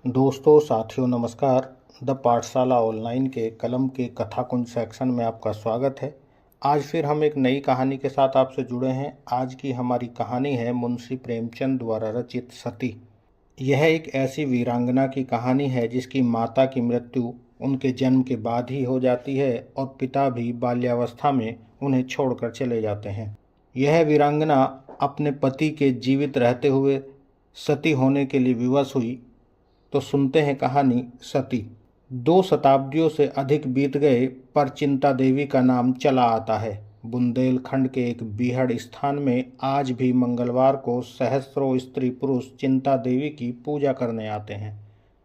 दोस्तों साथियों नमस्कार। द पाठशाला ऑनलाइन के कलम के कथाकुंज सेक्शन में आपका स्वागत है। आज फिर हम एक नई कहानी के साथ आपसे जुड़े हैं। आज की हमारी कहानी है मुंशी प्रेमचंद द्वारा रचित सती। यह एक ऐसी वीरांगना की कहानी है जिसकी माता की मृत्यु उनके जन्म के बाद ही हो जाती है और पिता भी बाल्यावस्था में उन्हें छोड़कर चले जाते हैं। यह वीरांगना अपने पति के जीवित रहते हुए सती होने के लिए विवश हुई। तो सुनते हैं कहानी सती। 2 शताब्दियों से अधिक बीत गए पर चिंता देवी का नाम चला आता है। बुंदेलखंड के एक बीहड़ स्थान में आज भी मंगलवार को सहस्त्रों स्त्री पुरुष चिंता देवी की पूजा करने आते हैं।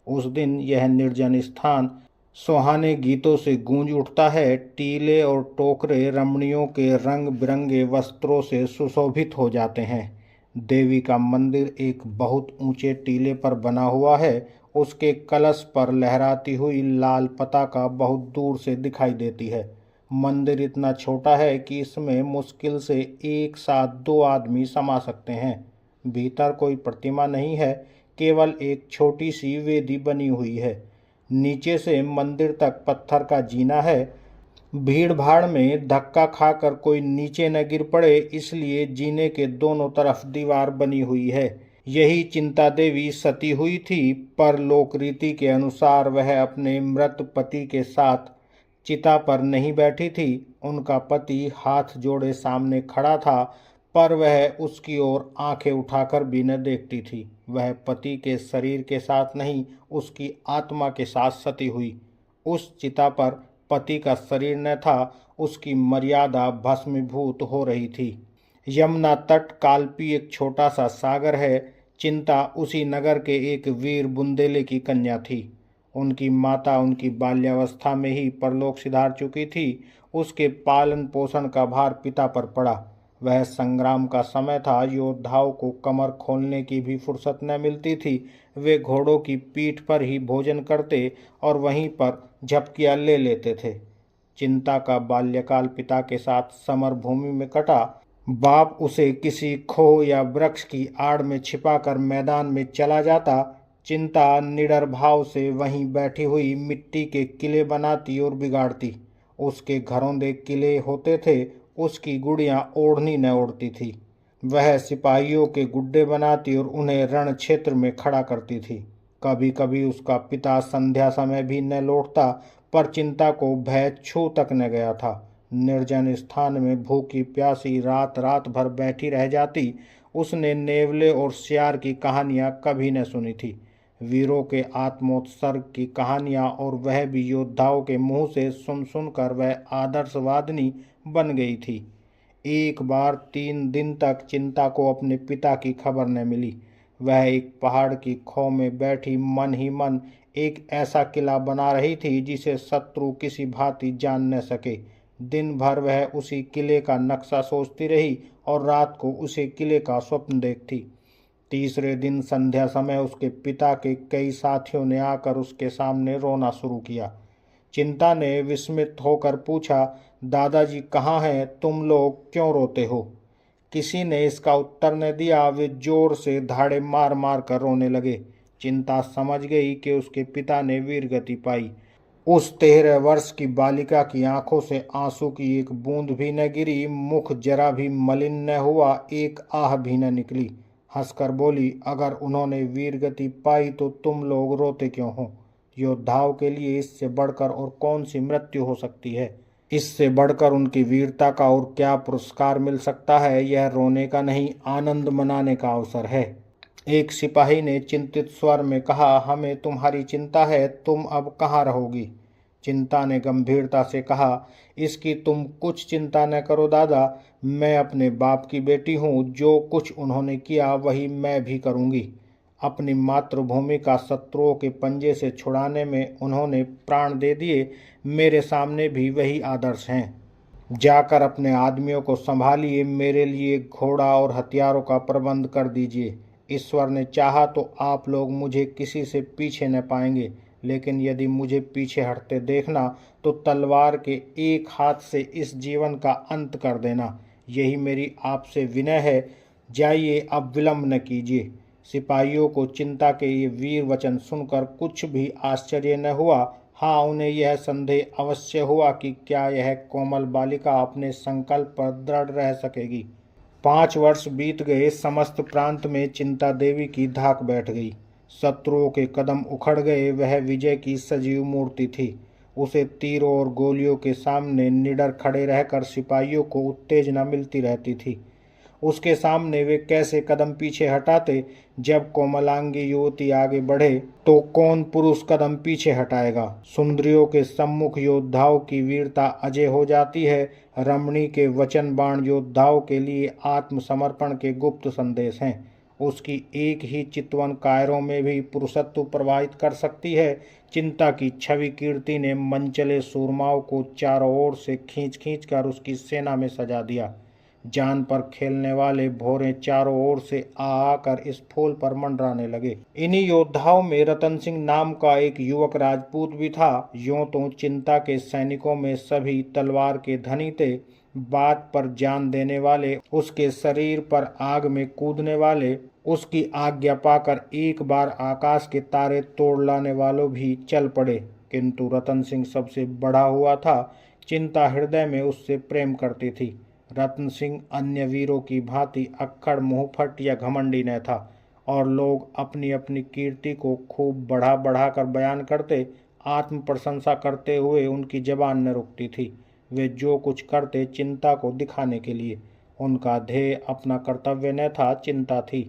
उस दिन यह निर्जन स्थान सुहाने गीतों से गूंज उठता है। टीले और टोकरे रमणियों के रंग बिरंगे वस्त्रों से सुशोभित हो जाते हैं। देवी का मंदिर एक बहुत ऊंचे टीले पर बना हुआ है। उसके कलश पर लहराती हुई लाल पताका बहुत दूर से दिखाई देती है। मंदिर इतना छोटा है कि इसमें मुश्किल से एक साथ 2 आदमी समा सकते हैं। भीतर कोई प्रतिमा नहीं है, केवल एक छोटी सी वेदी बनी हुई है। नीचे से मंदिर तक पत्थर का जीना है। भीड़ भाड़ में धक्का खाकर कोई नीचे न गिर पड़े इसलिए जीने के दोनों तरफ दीवार बनी हुई है। यही चिंता देवी सती हुई थी, पर लोक रीति के अनुसार वह अपने मृत पति के साथ चिता पर नहीं बैठी थी। उनका पति हाथ जोड़े सामने खड़ा था, पर वह उसकी ओर आंखें उठाकर भी न देखती थी। वह पति के शरीर के साथ नहीं, उसकी आत्मा के साथ सती हुई। उस चिता पर पति का शरीर न था, उसकी मर्यादा भस्मीभूत हो रही थी। यमुना तट कालपी एक छोटा सा सागर है। चिंता उसी नगर के एक वीर बुंदेले की कन्या थी। उनकी माता उनकी बाल्यावस्था में ही परलोक सिधार चुकी थी। उसके पालन पोषण का भार पिता पर पड़ा। वह संग्राम का समय था, योद्धाओं को कमर खोलने की भी फुर्सत न मिलती थी। वे घोड़ों की पीठ पर ही भोजन करते और वहीं पर झपकियां ले लेते थे। चिंता का बाल्यकाल पिता के साथ समर भूमि में कटा। बाप उसे किसी खो या वृक्ष की आड़ में छिपाकर मैदान में चला जाता। चिंता निडर भाव से वहीं बैठी हुई मिट्टी के किले बनाती और बिगाड़ती। उसके घरौंदे किले होते थे, उसकी गुड़ियां ओढ़नी न ओढ़ती थी। वह सिपाहियों के गुड्डे बनाती और उन्हें रण क्षेत्र में खड़ा करती थी। कभी कभी उसका पिता संध्या समय भी न लौटता, पर चिंता को भय छू तक न गया था। निर्जन स्थान में भूखी प्यासी रात रात भर बैठी रह जाती। उसने नेवले और सियार की कहानियां कभी न सुनी थी, वीरों के आत्मोत्सर्ग की कहानियां, और वह भी योद्धाओं के मुंह से सुन सुनकर वह आदर्शवादिनी बन गई थी। एक बार 3 दिन तक चिंता को अपने पिता की खबर न मिली। वह एक पहाड़ की खो में बैठी मन ही मन एक ऐसा किला बना रही थी जिसे शत्रु किसी भांति जान न सके। दिन भर वह उसी किले का नक्शा सोचती रही और रात को उसी किले का स्वप्न देखती। तीसरे दिन संध्या समय उसके पिता के कई साथियों ने आकर उसके सामने रोना शुरू किया। चिंता ने विस्मित होकर पूछा, दादाजी कहाँ हैं? तुम लोग क्यों रोते हो? किसी ने इसका उत्तर न दिया। वे जोर से धाड़े मार मार कर रोने लगे। चिंता समझ गई कि उसके पिता ने वीरगति पाई। उस 13 वर्ष की बालिका की आंखों से आंसू की एक बूंद भी न गिरी, मुख जरा भी मलिन न हुआ, एक आह भी न निकली। हंसकर बोली, अगर उन्होंने वीरगति पाई तो तुम लोग रोते क्यों हो? योद्धाओं के लिए इससे बढ़कर और कौन सी मृत्यु हो सकती है? इससे बढ़कर उनकी वीरता का और क्या पुरस्कार मिल सकता है? यह रोने का नहीं, आनंद मनाने का अवसर है। एक सिपाही ने चिंतित स्वर में कहा, हमें तुम्हारी चिंता है, तुम अब कहाँ रहोगी? चिंता ने गंभीरता से कहा, इसकी तुम कुछ चिंता न करो दादा। मैं अपने बाप की बेटी हूँ, जो कुछ उन्होंने किया वही मैं भी करूँगी। अपनी मातृभूमि का शत्रुओं के पंजे से छुड़ाने में उन्होंने प्राण दे दिए। मेरे सामने भी वही आदर्श हैं। जाकर अपने आदमियों को संभालिए, मेरे लिए घोड़ा और हथियारों का प्रबंध कर दीजिए। ईश्वर ने चाहा तो आप लोग मुझे किसी से पीछे न पाएंगे, लेकिन यदि मुझे पीछे हटते देखना तो तलवार के एक हाथ से इस जीवन का अंत कर देना। यही मेरी आपसे विनय है। जाइए, अब विलंब न कीजिए। सिपाहियों को चिंता के ये वीर वचन सुनकर कुछ भी आश्चर्य न हुआ। हाँ, उन्हें यह संदेह अवश्य हुआ कि क्या यह कोमल बालिका अपने संकल्प पर दृढ़ रह सकेगी। 5 वर्ष बीत गए। समस्त प्रांत में चिंता देवी की धाक बैठ गई। शत्रुओं के कदम उखड़ गए। वह विजय की सजीव मूर्ति थी। उसे तीरों और गोलियों के सामने निडर खड़े रहकर सिपाहियों को उत्तेजना मिलती रहती थी। उसके सामने वे कैसे कदम पीछे हटाते। जब कोमलांगी युवती आगे बढ़े तो कौन पुरुष कदम पीछे हटाएगा। सुंदरियों के सम्मुख योद्धाओं की वीरता अजय हो जाती है। रमणी के वचन बाण योद्धाओं के लिए आत्मसमर्पण के गुप्त संदेश हैं। उसकी एक ही चितवन कायरों में भी पुरुषत्व प्रवाहित कर सकती है। चिंता की छवि कीर्ति ने मनचले सूरमाओं को चारों ओर से खींच खींच कर उसकी सेना में सजा दिया। जान पर खेलने वाले भौरे चारों ओर से आकर इस फूल पर मंडराने लगे। इन्हीं योद्धाओं में रतन सिंह नाम का एक युवक राजपूत भी था। यूं तो चिंता के सैनिकों में सभी तलवार के धनी थे। बात पर जान देने वाले, उसके शरीर पर आग में कूदने वाले, उसकी आज्ञा पाकर एक बार आकाश के तारे तोड़ लाने वालों भी चल पड़े। किंतु रतन सिंह सबसे बड़ा हुआ था। चिंता हृदय में उससे प्रेम करती थी। रतन सिंह अन्य वीरों की भांति अक्खड़, मुंहफट या घमंडी न था और लोग अपनी अपनी कीर्ति को खूब बढ़ा बढ़ा कर बयान करते। आत्म प्रशंसा करते हुए उनकी जबान न रुकती थी। वे जो कुछ करते चिंता को दिखाने के लिए। उनका ध्येय अपना कर्तव्य न था, चिंता थी।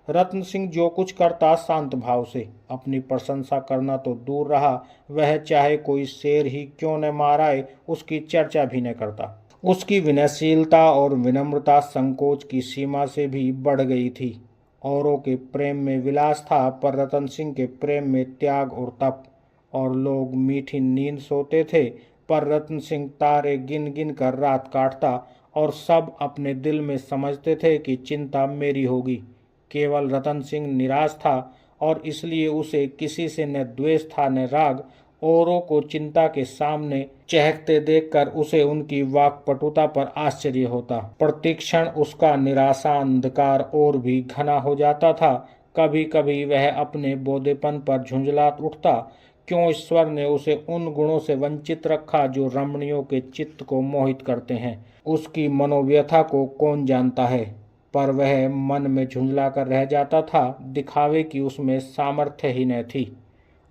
रत्न सिंह जो कुछ करता शांत भाव से। अपनी प्रशंसा करना तो दूर रहा, वह चाहे कोई शेर ही क्यों न माराए उसकी चर्चा भी न करता। उसकी विनयशीलता और विनम्रता संकोच की सीमा से भी बढ़ गई थी। औरों के प्रेम में विलास था, पर रतन सिंह के प्रेम में त्याग और तप। और लोग मीठी नींद सोते थे, पर रतन सिंह तारे गिन गिन कर रात काटता और सब अपने दिल में समझते थे कि चिंता मेरी होगी। केवल रतन सिंह निराश था और इसलिए उसे किसी से न द्वेष था न राग। औरों को चिंता के सामने चहकते देखकर उसे उनकी वाक्पटुता पर आश्चर्य होता। प्रतिक्षण उसका निराशा अंधकार और भी घना हो जाता था। कभी कभी वह अपने बोधेपन पर झुंझला उठता। क्यों ईश्वर ने उसे उन गुणों से वंचित रखा जो रमणियों के चित्त को मोहित करते हैं। उसकी मनोव्यथा को कौन जानता है, पर वह मन में झुंझला कर रह जाता था। दिखावे की उसमें सामर्थ्य ही न थी।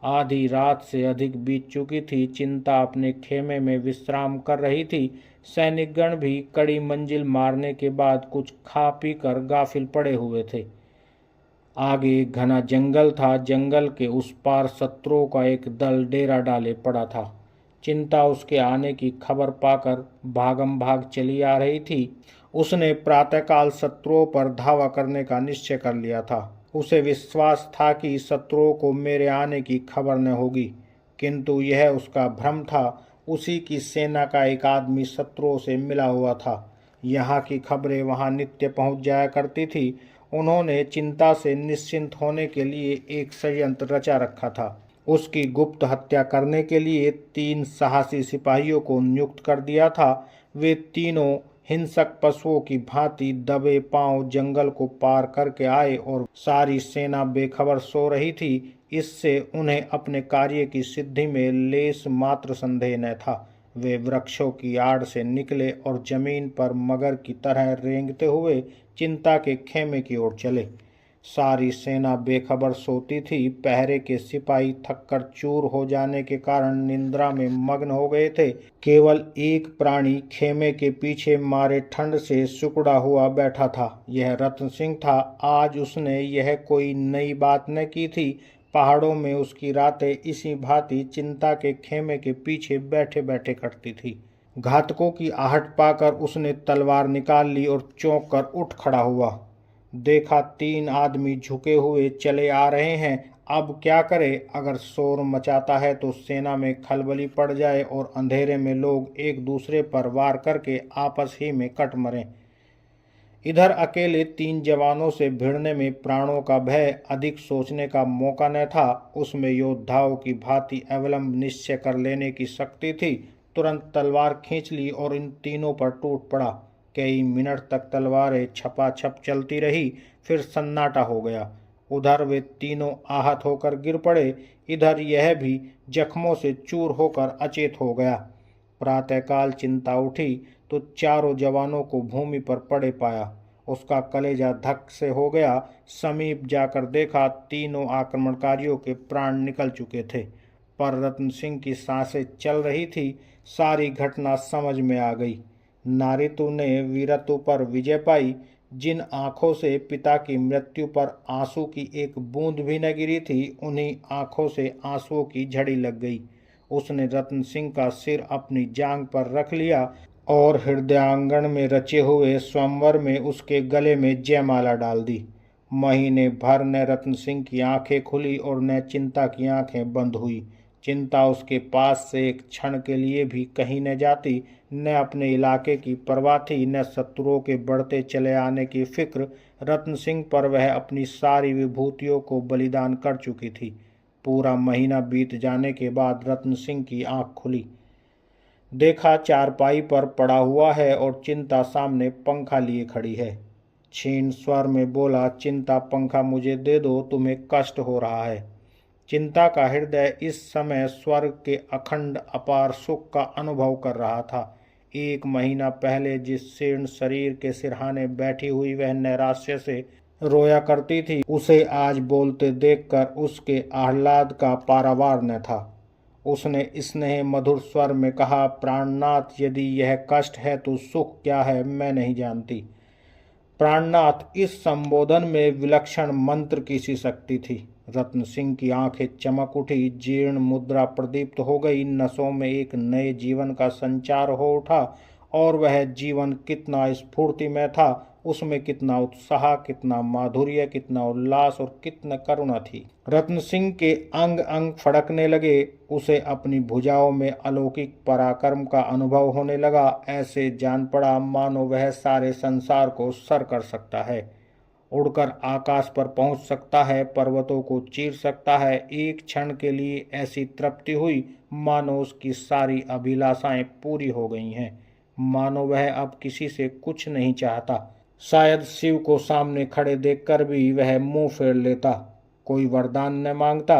आधी रात से अधिक बीत चुकी थी। चिंता अपने खेमे में विश्राम कर रही थी। सैनिकगण भी कड़ी मंजिल मारने के बाद कुछ खा पी कर गाफिल पड़े हुए थे। आगे एक घना जंगल था। जंगल के उस पार शत्रुओं का एक दल डेरा डाले पड़ा था। चिंता उसके आने की खबर पाकर भागम भाग चली आ रही थी। उसने प्रातःकाल शत्रुओं पर धावा करने का निश्चय कर लिया था। उसे विश्वास था कि शत्रुओं को मेरे आने की खबर न होगी, किंतु यह उसका भ्रम था। उसी की सेना का एक आदमी शत्रुओं से मिला हुआ था। यहाँ की खबरें वहाँ नित्य पहुँच जाया करती थी। उन्होंने चिंता से निश्चिंत होने के लिए एक षड्यंत्र रचा रखा था। उसकी गुप्त हत्या करने के लिए 3 साहसी सिपाहियों को नियुक्त कर दिया था। वे तीनों हिंसक पशुओं की भांति दबे पांव जंगल को पार करके आए और सारी सेना बेखबर सो रही थी। इससे उन्हें अपने कार्य की सिद्धि में लेस मात्र संदेह न था। वे वृक्षों की आड़ से निकले और जमीन पर मगर की तरह रेंगते हुए चिंता के खेमे की ओर चले। सारी सेना बेखबर सोती थी। पहरे के सिपाही थककर चूर हो जाने के कारण निंद्रा में मग्न हो गए थे। केवल एक प्राणी खेमे के पीछे मारे ठंड से सिकुड़ा हुआ बैठा था। यह रतन सिंह था। आज उसने यह कोई नई बात न की थी। पहाड़ों में उसकी रातें इसी भांति चिंता के खेमे के पीछे बैठे बैठे कटती थी। घातकों की आहट पाकर उसने तलवार निकाल ली और चौंक कर उठ खड़ा हुआ। देखा 3 आदमी झुके हुए चले आ रहे हैं। अब क्या करे? अगर शोर मचाता है तो सेना में खलबली पड़ जाए और अंधेरे में लोग एक दूसरे पर वार करके आपस ही में कट मरें। इधर अकेले 3 जवानों से भिड़ने में प्राणों का भय, अधिक सोचने का मौका न था। उसमें योद्धाओं की भांति अविलंब निश्चय कर लेने की शक्ति थी। तुरंत तलवार खींच ली और इन तीनों पर टूट पड़ा। कई मिनट तक तलवारें छपाछप चलती रही, फिर सन्नाटा हो गया। उधर वे तीनों आहत होकर गिर पड़े, इधर यह भी जख्मों से चूर होकर अचेत हो गया। प्रातःकाल चिंता उठी तो चारों जवानों को भूमि पर पड़े पाया। उसका कलेजा धक से हो गया। समीप जाकर देखा, तीनों आक्रमणकारियों के प्राण निकल चुके थे, पर रतन सिंह की सांसें चल रही थी। सारी घटना समझ में आ गई। नारितु ने वीरतु पर विजय पाई। जिन आंखों से पिता की मृत्यु पर आंसू की एक बूंद भी न गिरी थी, उन्हीं आंखों से आंसुओं की झड़ी लग गई। उसने रतन सिंह का सिर अपनी जांघ पर रख लिया और हृदयांगन में रचे हुए स्वयंवर में उसके गले में जयमाला डाल दी। महीने भर न रतन सिंह की आंखें खुली और न चिंता की आंखें बंद हुई। चिंता उसके पास से एक क्षण के लिए भी कहीं न जाती। न अपने इलाके की परवाह थी, न शत्रुओं के बढ़ते चले आने की फिक्र। रतन सिंह पर वह अपनी सारी विभूतियों को बलिदान कर चुकी थी। पूरा महीना बीत जाने के बाद रतन सिंह की आंख खुली। देखा, चारपाई पर पड़ा हुआ है और चिंता सामने पंखा लिए खड़ी है। क्षीण स्वर में बोला, चिंता पंखा मुझे दे दो, तुम्हें कष्ट हो रहा है। चिंता का हृदय इस समय स्वर्ग के अखंड अपार सुख का अनुभव कर रहा था। एक महीना पहले जिस शीर्ण शरीर के सिरहाने बैठी हुई वह नैराश्य से रोया करती थी, उसे आज बोलते देखकर उसके आह्लाद का पारावार न था। उसने स्नेह मधुर स्वर में कहा, प्राणनाथ, यदि यह कष्ट है तो सुख क्या है मैं नहीं जानती। प्राणनाथ, इस संबोधन में विलक्षण मंत्र की सी शक्ति थी। रत्न सिंह की आंखें चमक उठी, जीर्ण मुद्रा प्रदीप्त हो गई, नसों में एक नए जीवन का संचार हो उठा। और वह जीवन कितना स्फूर्तिमय था, उसमें कितना उत्साह, कितना माधुर्य, कितना उल्लास और कितना करुणा थी। रत्न सिंह के अंग अंग फड़कने लगे। उसे अपनी भुजाओं में अलौकिक पराक्रम का अनुभव होने लगा। ऐसे जान पड़ा मानो वह सारे संसार को सर कर सकता है, उड़कर आकाश पर पहुंच सकता है, पर्वतों को चीर सकता है। एक क्षण के लिए ऐसी तृप्ति हुई मानो उसकी सारी अभिलाषाएं पूरी हो गई हैं। मानो वह अब किसी से कुछ नहीं चाहता। शायद शिव को सामने खड़े देखकर भी वह मुंह फेर लेता। कोई वरदान न मांगता,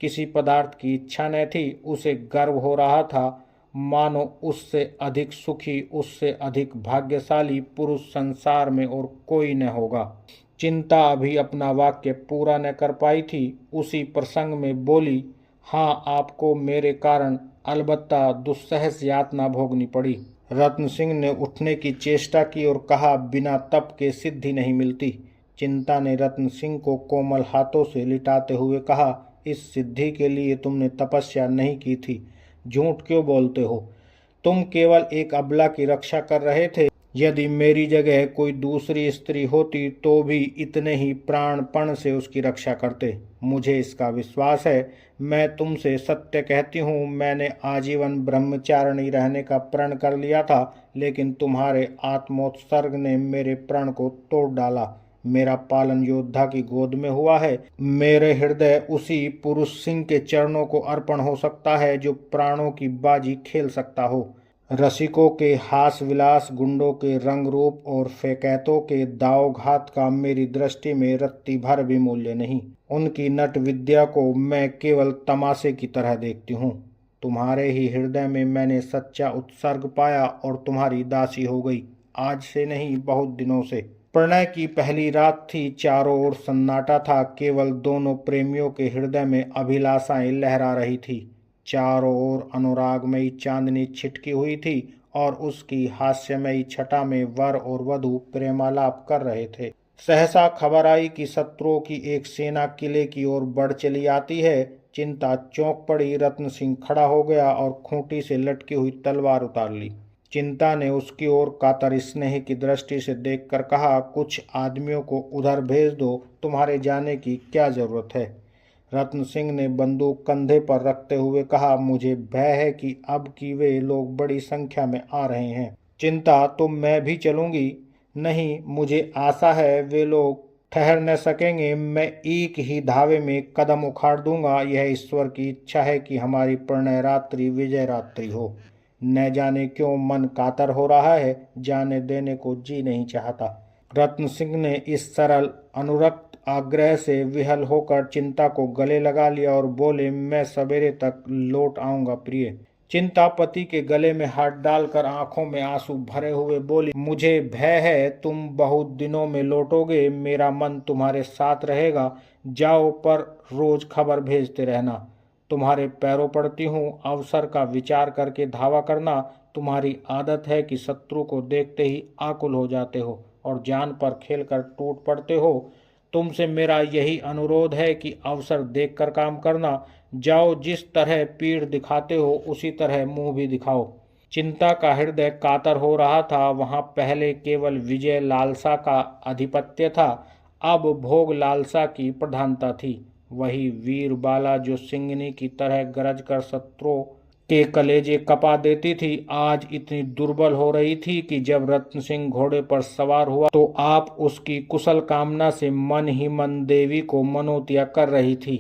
किसी पदार्थ की इच्छा न थी। उसे गर्व हो रहा था मानो उससे अधिक सुखी, उससे अधिक भाग्यशाली पुरुष संसार में और कोई न होगा। चिंता अभी अपना वाक्य पूरा न कर पाई थी, उसी प्रसंग में बोली, हाँ, आपको मेरे कारण अलबत्ता दुस्सह यातना भोगनी पड़ी। रत्न सिंह ने उठने की चेष्टा की और कहा, बिना तप के सिद्धि नहीं मिलती। चिंता ने रत्न सिंह को कोमल हाथों से लिटाते हुए कहा, इस सिद्धि के लिए तुमने तपस्या नहीं की थी। झूठ क्यों बोलते हो? तुम केवल एक अबला की रक्षा कर रहे थे। यदि मेरी जगह कोई दूसरी स्त्री होती तो भी इतने ही प्राणपण से उसकी रक्षा करते। मुझे इसका विश्वास है। मैं तुमसे सत्य कहती हूँ, मैंने आजीवन ब्रह्मचारिणी रहने का प्रण कर लिया था, लेकिन तुम्हारे आत्मोत्सर्ग ने मेरे प्रण को तोड़ डाला। मेरा पालन योद्धा की गोद में हुआ है। मेरे हृदय उसी पुरुष सिंह के चरणों को अर्पण हो सकता है जो प्राणों की बाजी खेल सकता हो। रसिकों के हास विलास, गुंडों के रंग रूप और फेकैतों के दाव घात का मेरी दृष्टि में रत्ती भर भी मूल्य नहीं। उनकी नट विद्या को मैं केवल तमाशे की तरह देखती हूँ। तुम्हारे ही हृदय में मैंने सच्चा उत्सर्ग पाया और तुम्हारी दासी हो गई। आज से नहीं, बहुत दिनों से। प्रणय की पहली रात थी, चारों ओर सन्नाटा था। केवल दोनों प्रेमियों के हृदय में अभिलाषाएं लहरा रही थी। चारों ओर अनुरागमयी चांदनी छिटकी हुई थी और उसकी हास्यमयी छटा में वर और वधू प्रेमालाप कर रहे थे। सहसा खबर आई कि शत्रुओं की एक सेना किले की ओर बढ़ चली आती है। चिंता चौंक पड़ी। रत्न सिंह खड़ा हो गया और खूंटी से लटकी हुई तलवार उतार ली। चिंता ने उसकी ओर कातर स्नेह की दृष्टि से देखकर कहा, कुछ आदमियों को उधर भेज दो, तुम्हारे जाने की क्या जरूरत है? रत्न सिंह ने बंदूक कंधे पर रखते हुए कहा, मुझे भय है कि अब की वे लोग बड़ी संख्या में आ रहे हैं। चिंता, तो मैं भी चलूंगी? नहीं, मुझे आशा है वे लोग ठहर न सकेंगे। मैं एक ही धावे में कदम उखाड़ दूंगा। यह ईश्वर की इच्छा है कि हमारी प्रणय रात्रि विजय रात्रि हो। न जाने क्यों मन कातर हो रहा है, जाने देने को जी नहीं चाहता। रत्न सिंह ने इस सरल अनुरक्त आग्रह से विहल होकर चिंता को गले लगा लिया और बोले, मैं सवेरे तक लौट आऊंगा प्रिय। चिंता पति के गले में हाथ डालकर आंखों में आंसू भरे हुए बोली, मुझे भय है तुम बहुत दिनों में लौटोगे, मेरा मन तुम्हारे साथ रहेगा, जाओ पर रोज खबर भेजते रहना। तुम्हारे पैरों पड़ती हूँ, अवसर का विचार करके धावा करना। तुम्हारी आदत है कि शत्रु को देखते ही आकुल हो जाते हो और जान पर खेलकर टूट पड़ते हो। तुमसे मेरा यही अनुरोध है कि अवसर देखकर काम करना। जाओ, जिस तरह पीठ दिखाते हो उसी तरह मुंह भी दिखाओ। चिंता का हृदय कातर हो रहा था। वहां पहले केवल विजय लालसा का आधिपत्य था, अब भोग लालसा की प्रधानता थी। वही वीर बाला जो सिंहनी की तरह गरज कर शत्रुओं के कलेजे कपा देती थी, आज इतनी दुर्बल हो रही थी कि जब रत्न सिंह घोड़े पर सवार हुआ तो आप उसकी कुशल कामना से मन ही मन देवी को मनोतिया कर रही थी।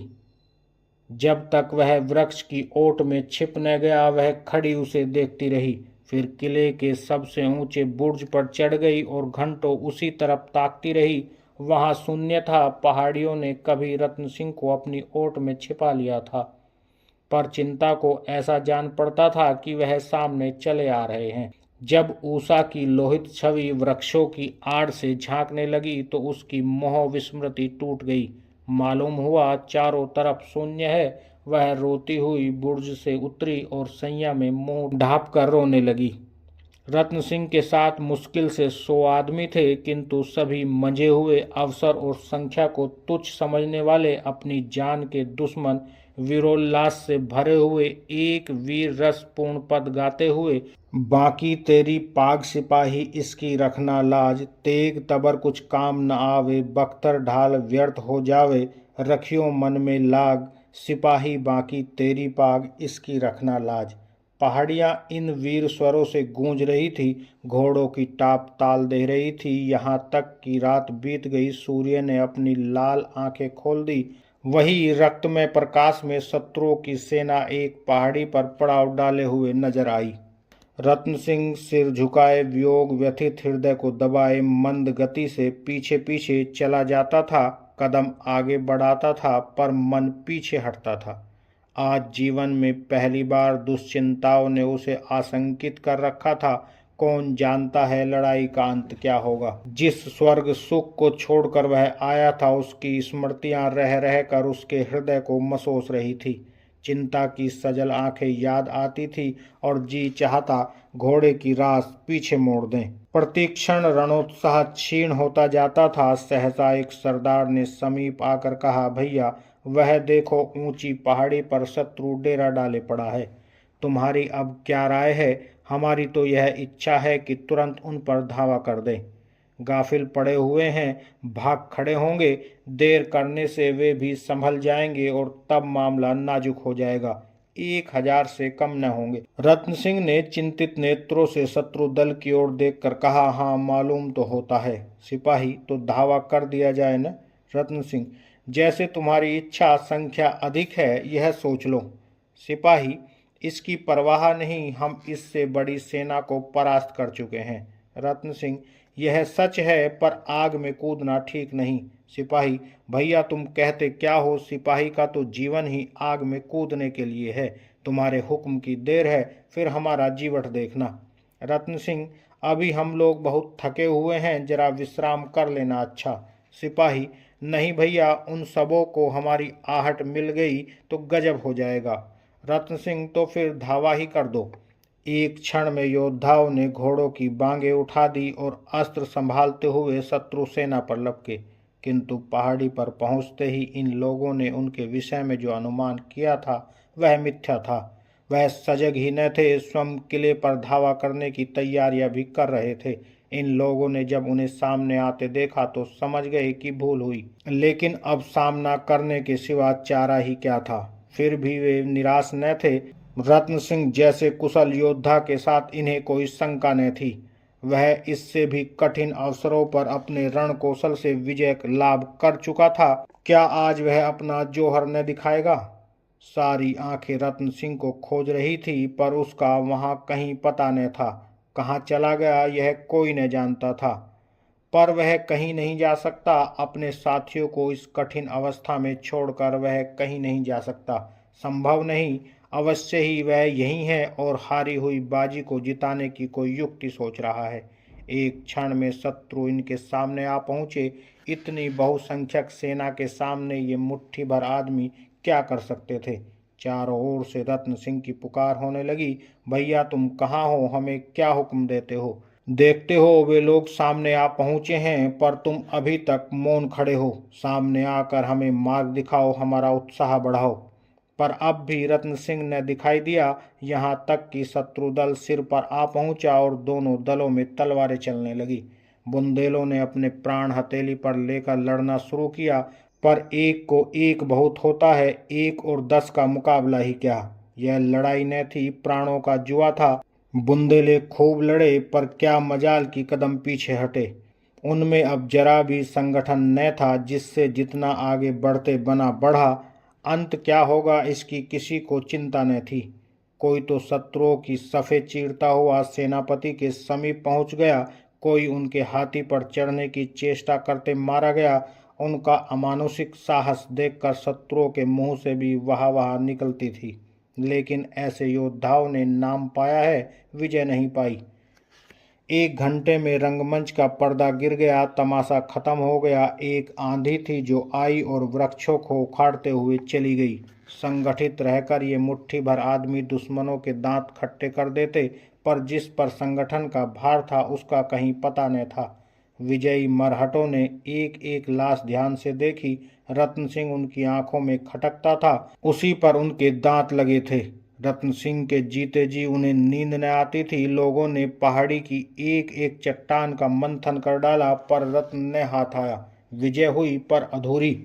जब तक वह वृक्ष की ओट में छिप न गया, वह खड़ी उसे देखती रही। फिर किले के सबसे ऊंचे बुर्ज पर चढ़ गई और घंटों उसी तरफ ताकती रही। वहां शून्य था। पहाड़ियों ने कभी रत्न सिंह को अपनी ओट में छिपा लिया था, पर चिंता को ऐसा जान पड़ता था कि वह सामने चले आ रहे हैं। जब उषा की लोहित छवि वृक्षों की आड़ से झांकने लगी तो उसकी मोह विस्मृति टूट गई। मालूम हुआ चारों तरफ शून्य है। वह रोती हुई बुर्ज से उतरी और सैया में मुंह ढांप कर रोने लगी। रत्न सिंह के साथ मुश्किल से 100 आदमी थे, किंतु सभी मंजे हुए, अवसर और संख्या को तुच्छ समझने वाले, अपनी जान के दुश्मन, वीरोल्लास से भरे हुए एक वीर रसपूर्ण पद गाते हुए, बाकी तेरी पाग सिपाही इसकी रखना लाज, तेग तबर कुछ काम न आवे, बख्तर ढाल व्यर्थ हो जावे, रखियो मन में लाग, सिपाही बाकी तेरी पाग इसकी रखना लाज। पहाड़ियां इन वीर स्वरों से गूंज रही थी, घोड़ों की टाप ताल दे रही थी। यहाँ तक कि रात बीत गई, सूर्य ने अपनी लाल आंखें खोल दी। वही रक्तमय प्रकाश में शत्रुओं की सेना एक पहाड़ी पर पड़ाव डाले हुए नजर आई। रत्न सिंह सिर झुकाए, वियोग व्यथित हृदय को दबाए, मंद गति से पीछे पीछे चला जाता था। कदम आगे बढ़ाता था पर मन पीछे हटता था। आज जीवन में पहली बार दुश्चिंताओं ने उसे आशंकित कर रखा था। कौन जानता है लड़ाई का अंत क्या होगा। जिस स्वर्ग सुख को छोड़कर वह आया था, उसकी स्मृतियां रह रह कर उसके हृदय को मसोस रही थी। चिंता की सजल आंखें याद आती थी और जी चाहता घोड़े की रास पीछे मोड़ दें। प्रतिक्षण रणोत्साह क्षीण होता जाता था। सहसा एक सरदार ने समीप आकर कहा, भैया वह देखो, ऊंची पहाड़ी पर शत्रु डेरा डाले पड़ा है। तुम्हारी अब क्या राय है? हमारी तो यह इच्छा है कि तुरंत उन पर धावा कर दें। गाफिल पड़े हुए हैं, भाग खड़े होंगे, देर करने से वे भी संभल जाएंगे और तब मामला नाजुक हो जाएगा। 1000 से कम न होंगे। रत्न सिंह ने चिंतित नेत्रों से शत्रु दल की ओर देखकर कहा, हाँ मालूम तो होता है सिपाही, तो धावा कर दिया जाए न। रत्न सिंह, जैसे तुम्हारी इच्छा, संख्या अधिक है यह सोच लो। सिपाही, इसकी परवाह नहीं, हम इससे बड़ी सेना को परास्त कर चुके हैं। रत्न सिंह, यह सच है पर आग में कूदना ठीक नहीं। सिपाही, भैया तुम कहते क्या हो? सिपाही का तो जीवन ही आग में कूदने के लिए है। तुम्हारे हुक्म की देर है, फिर हमारा जीवट देखना। रत्न सिंह, अभी हम लोग बहुत थके हुए हैं, जरा विश्राम कर लेना अच्छा। सिपाही, नहीं भैया, उन सबों को हमारी आहट मिल गई तो गजब हो जाएगा। रत्न सिंह, तो फिर धावा ही कर दो। एक क्षण में योद्धाओं ने घोड़ों की बांगें उठा दी और अस्त्र संभालते हुए शत्रु सेना पर लपके। किंतु पहाड़ी पर पहुंचते ही इन लोगों ने उनके विषय में जो अनुमान किया था वह मिथ्या था। वह सजग ही न थे, स्वयं किले पर धावा करने की तैयारियां भी कर रहे थे। इन लोगों ने जब उन्हें सामने आते देखा तो समझ गए कि भूल हुई, लेकिन अब सामना करने के सिवा चारा ही क्या था। फिर भी वे निराश न थे। रत्न सिंह जैसे कुशल योद्धा के साथ इन्हें कोई शंका न थी। वह इससे भी कठिन अवसरों पर अपने रण कौशल से विजय लाभ कर चुका था। क्या आज वह अपना जौहर न दिखाएगा? सारी आंखें रत्न सिंह को खोज रही थी, पर उसका वहां कहीं पता न था। कहाँ चला गया यह कोई न जानता था। पर वह कहीं नहीं जा सकता। अपने साथियों को इस कठिन अवस्था में छोड़कर वह कहीं नहीं जा सकता। संभव नहीं। अवश्य ही वह यही है और हारी हुई बाजी को जिताने की कोई युक्ति सोच रहा है। एक क्षण में शत्रु इनके सामने आ पहुंचे। इतनी बहुसंख्यक सेना के सामने ये मुट्ठी भर आदमी क्या कर सकते थे। चारों ओर से रत्न सिंह की पुकार होने लगी, भैया तुम कहाँ हो, हमें क्या हुक्म देते हो। देखते हो वे लोग सामने आ पहुंचे हैं, पर तुम अभी तक मौन खड़े हो। सामने आकर हमें मार्ग दिखाओ, हमारा उत्साह बढ़ाओ। पर अब भी रत्न सिंह ने दिखाई दिया। यहाँ तक कि शत्रु दल सिर पर आ पहुंचा और दोनों दलों में तलवारें चलने लगी। बुंदेलों ने अपने प्राण हथेली पर लेकर लड़ना शुरू किया, पर एक को एक बहुत होता है, 1 और 10 का मुकाबला ही क्या। यह लड़ाई न थी, प्राणों का जुआ था। बुंदेले खूब लड़े, पर क्या मजाल की कदम पीछे हटे। उनमें अब जरा भी संगठन न था, जिससे जितना आगे बढ़ते बना बढ़ा, अंत क्या होगा इसकी किसी को चिंता न थी। कोई तो शत्रुओं की सफ़े चीरता हुआ सेनापति के समीप पहुंच गया, कोई उनके हाथी पर चढ़ने की चेष्टा करते मारा गया। उनका अमानुषिक साहस देखकर शत्रुओं के मुंह से भी वाह वाह निकलती थी, लेकिन ऐसे योद्धाओं ने नाम पाया है, विजय नहीं पाई। 1 घंटे में रंगमंच का पर्दा गिर गया, तमाशा खत्म हो गया। एक आंधी थी जो आई और वृक्षों को उखाड़ते हुए चली गई। संगठित रहकर ये मुट्ठी भर आदमी दुश्मनों के दांत खट्टे कर देते, पर जिस पर संगठन का भार था उसका कहीं पता न था। विजयी मरहटों ने एक एक लाश ध्यान से देखी। रत्न सिंह उनकी आंखों में खटकता था, उसी पर उनके दांत लगे थे। रत्न सिंह के जीते जी उन्हें नींद न आती थी। लोगों ने पहाड़ी की एक एक चट्टान का मंथन कर डाला, पर रत्न न हाथ आया। विजय हुई पर अधूरी।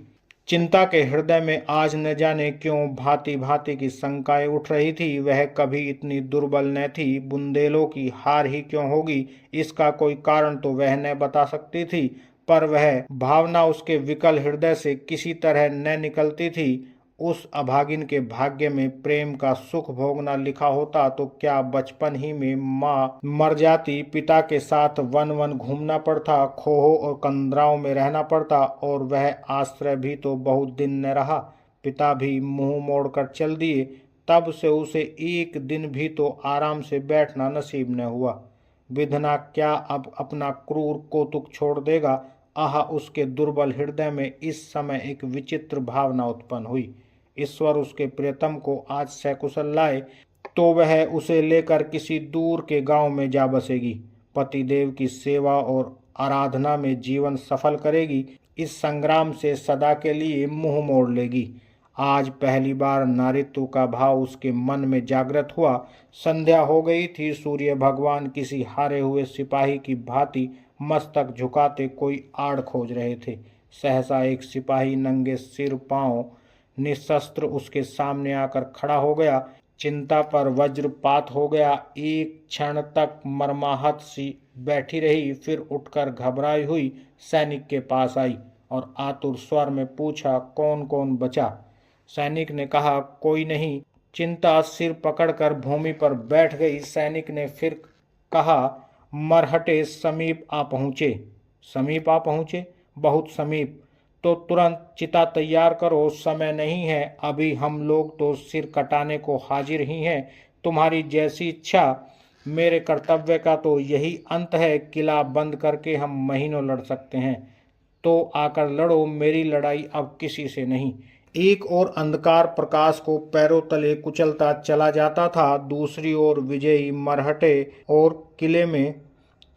चिंता के हृदय में आज न जाने क्यों भांति भांति की शंकाएं उठ रही थी। वह कभी इतनी दुर्बल न थी। बुंदेलों की हार ही क्यों होगी, इसका कोई कारण तो वह न बता सकती थी, पर वह भावना उसके विकल हृदय से किसी तरह न निकलती थी। उस अभागिन के भाग्य में प्रेम का सुख भोगना लिखा होता तो क्या बचपन ही में माँ मर जाती, पिता के साथ वन वन घूमना पड़ता, खोहों और कंदराओं में रहना पड़ता, और वह आश्रय भी तो बहुत दिन न रहा। पिता भी मुंह मोड़कर चल दिए, तब से उसे एक दिन भी तो आराम से बैठना नसीब न हुआ। विधना क्या अब अपना क्रूर कौतुक छोड़ देगा। आह, उसके दुर्बल हृदय में इस समय एक विचित्र भावना उत्पन्न हुई। ईश्वर उसके प्रियतम को आज सकुशल लाए तो वह उसे लेकर किसी दूर के गांव में जा बसेगी। पतिदेव की सेवा और आराधना में जीवन सफल करेगी। इस संग्राम से सदा के लिए मुंह मोड़ लेगी। आज पहली बार नारित्व का भाव उसके मन में जागृत हुआ। संध्या हो गई थी। सूर्य भगवान किसी हारे हुए सिपाही की भांति मस्तक झुकाते कोई आड़ खोज रहे थे। सहसा एक सिपाही नंगे सिर पांव निशस्त्र उसके सामने आकर खड़ा हो गया। चिंता पर वज्रपात हो गया। एक क्षण तक मर्माहत सी बैठी रही, फिर उठकर घबराई हुई सैनिक के पास आई और आतुर स्वर में पूछा, कौन कौन बचा। सैनिक ने कहा, कोई नहीं। चिंता सिर पकड़कर भूमि पर बैठ गई। सैनिक ने फिर कहा, मरहटे समीप आ पहुँचे। समीप आ पहुँचे? बहुत समीप। तो तुरंत चिता तैयार करो, समय नहीं है अभी। हम लोग तो सिर कटाने को हाजिर ही हैं। तुम्हारी जैसी इच्छा। मेरे कर्तव्य का तो यही अंत है। किला बंद करके हम महीनों लड़ सकते हैं, तो आकर लड़ो। मेरी लड़ाई अब किसी से नहीं। एक ओर अंधकार प्रकाश को पैरों तले कुचलता चला जाता था, दूसरी ओर विजयी मरहटे और किले में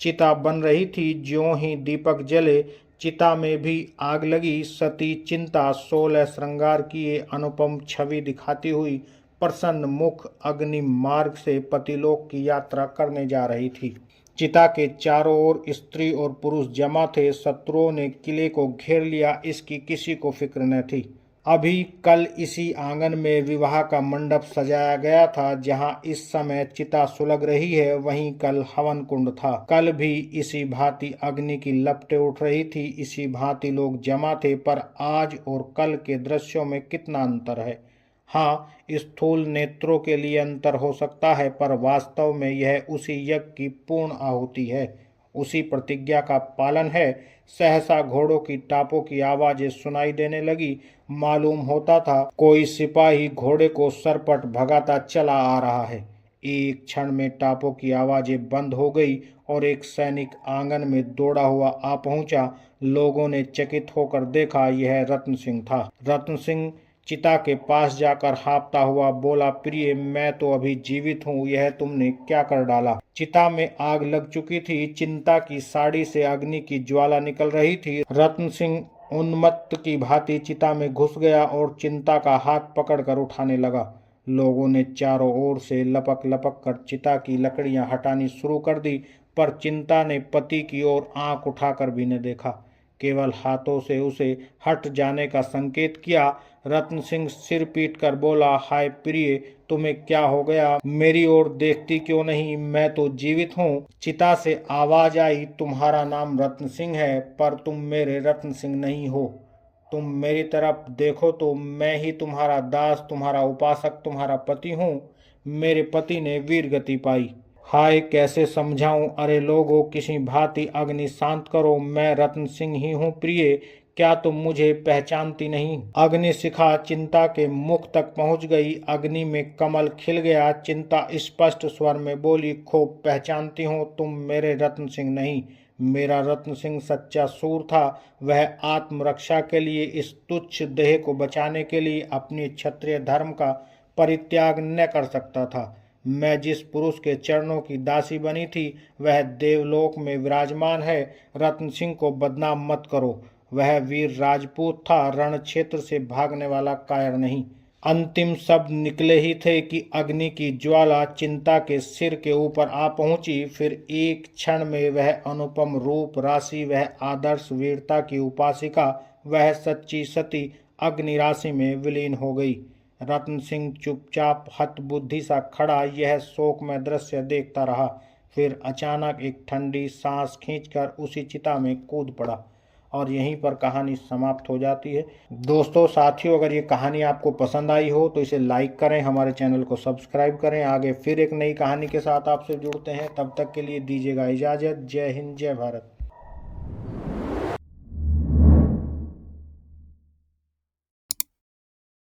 चिता बन रही थी। ज्यों ही दीपक जले, चिता में भी आग लगी। सती चिंता 16 श्रृंगार किए अनुपम छवि दिखाती हुई प्रसन्न मुख अग्नि मार्ग से पतिलोक की यात्रा करने जा रही थी। चिता के चारों ओर स्त्री और पुरुष जमा थे। शत्रुओं ने किले को घेर लिया, इसकी किसी को फिक्र न थी। अभी कल इसी आंगन में विवाह का मंडप सजाया गया था। जहां इस समय चिता सुलग रही है, वहीं कल हवन कुंड था। कल भी इसी भांति अग्नि की लपटें उठ रही थी, इसी भांति लोग जमा थे। पर आज और कल के दृश्यों में कितना अंतर है। हाँ, स्थूल नेत्रों के लिए अंतर हो सकता है, पर वास्तव में यह उसी यज्ञ की पूर्ण आहुति है। उसी प्रतिज्ञा का पालन है। सहसा घोड़ों की टापों की आवाजें सुनाई देने लगी। मालूम होता था कोई सिपाही घोड़े को सरपट भगाता चला आ रहा है। एक क्षण में टापों की आवाजें बंद हो गई और एक सैनिक आंगन में दौड़ा हुआ आ पहुंचा। लोगों ने चकित होकर देखा, यह रत्न सिंह था। रत्न सिंह चिता के पास जाकर हाँफता हुआ बोला, प्रिय, मैं तो अभी जीवित हूँ, यह तुमने क्या कर डाला? चिता में आग लग चुकी थी। चिंता की साड़ी से अग्नि की ज्वाला निकल रही थी। रत्न सिंह उन्मत्त की भांति चिता में घुस गया और चिंता का हाथ पकड़कर उठाने लगा। लोगों ने चारों ओर से लपक लपक कर चिता की लकड़ियां हटानी शुरू कर दी, पर चिंता ने पति की ओर आंख उठाकर भी न देखा, केवल हाथों से उसे हट जाने का संकेत किया। रत्न सिंह सिर पीट कर बोला, हाय प्रिय, तुम्हें क्या हो गया? मेरी ओर देखती क्यों नहीं? मैं तो जीवित हूँ। चिता से आवाज आई, तुम्हारा नाम रत्न सिंह है, पर तुम मेरे रत्न सिंह नहीं हो। तुम मेरी तरफ देखो तो मैं ही तुम्हारा दास, तुम्हारा उपासक, तुम्हारा पति हूँ। मेरे पति ने वीर गति पाई। हाय, कैसे समझाऊं? अरे लोगों, किसी भांति अग्नि शांत करो, मैं रत्न सिंह ही हूँ प्रिय, क्या तुम मुझे पहचानती नहीं? अग्नि शिखा चिंता के मुख तक पहुंच गई। अग्नि में कमल खिल गया। चिंता स्पष्ट स्वर में बोली, खूब पहचानती हूँ, तुम मेरे रत्न सिंह नहीं। मेरा रत्न सिंह सच्चा सूर था। वह आत्मरक्षा के लिए, इस तुच्छ देह को बचाने के लिए अपनी क्षत्रिय धर्म का परित्याग न कर सकता था। मैं जिस पुरुष के चरणों की दासी बनी थी, वह देवलोक में विराजमान है। रत्न सिंह को बदनाम मत करो। वह वीर राजपूत था, रण क्षेत्र से भागने वाला कायर नहीं। अंतिम शब्द निकले ही थे कि अग्नि की ज्वाला चिंता के सिर के ऊपर आ पहुंची। फिर एक क्षण में वह अनुपम रूप राशि, वह आदर्श वीरता की उपासिका, वह सच्ची सती अग्नि राशि में विलीन हो गई। रत्न सिंह चुपचाप हतबुद्धि सा खड़ा यह शोकमय दृश्य देखता रहा। फिर अचानक एक ठंडी सांस खींचकर उसी चिता में कूद पड़ा और यहीं पर कहानी समाप्त हो जाती है। दोस्तों, साथियों, अगर ये कहानी आपको पसंद आई हो तो इसे लाइक करें, हमारे चैनल को सब्सक्राइब करें। आगे फिर एक नई कहानी के साथ आपसे जुड़ते हैं, तब तक के लिए दीजिएगा इजाज़त। जय हिंद, जय भारत।